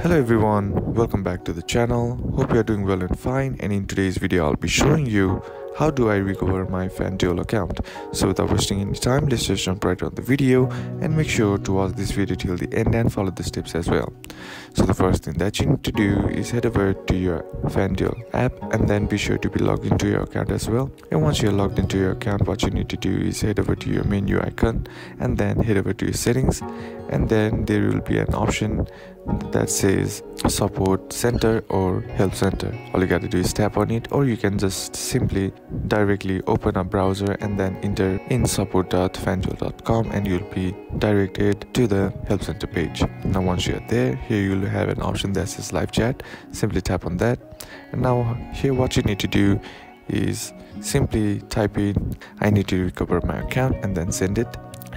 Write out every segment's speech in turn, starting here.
Hello everyone, welcome back to the channel. Hope you are doing well and fine, and in today's video I'll be showing you how do I recover my Fanduel account. So without wasting any time, let's just jump right on the video and make sure to watch this video till the end and follow the steps as well. So the first thing that you need to do is head over to your Fanduel app and then be sure to be logged into your account as well. And once you're logged into your account, what you need to do is head over to your menu icon and then head over to your settings, and then there will be an option that says support center or help center. All you gotta do is tap on it, or you can just simply directly open a browser and then enter in support.fanduel.com and you'll be directed to the help center page. Now once you're there, here you'll have an option that says live chat. Simply tap on that, and now here what you need to do is simply type in I need to recover my account and then send it.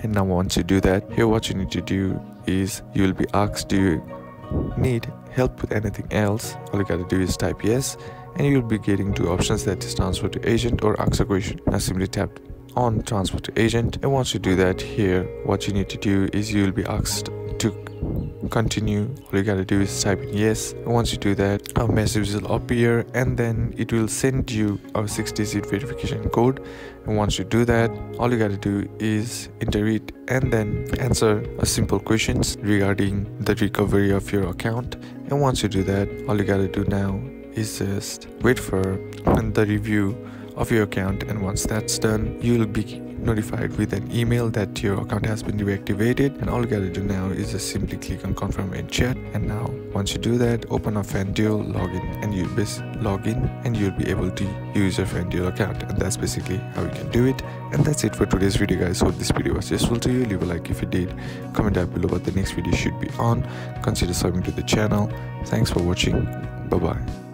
And now once you do that, here what you need to do is you'll be asked, do you need help with anything else? All you gotta do is type yes, and you'll be getting two options, that is transfer to agent or ask a question. Now simply tap on transfer to agent, and once you do that, here what you need to do is you'll be asked to continue. All you gotta do is type in yes, and once you do that, a message will appear and then it will send you a 6-digit verification code. And once you do that, all you gotta do is enter it and then answer a simple questions regarding the recovery of your account. And once you do that, all you gotta do now is just wait for the review of your account, and once that's done, you'll be notified with an email that your account has been reactivated. And all you gotta do now is just simply click on confirm and chat. And now once you do that, open a Fanduel, login, and you'll log in and you'll be able to use your Fanduel account. And that's basically how you can do it. And that's it for today's video, guys. Hope this video was useful to you. Leave a like if you did, comment down below what the next video should be on, consider subbing to the channel. Thanks for watching. Bye bye.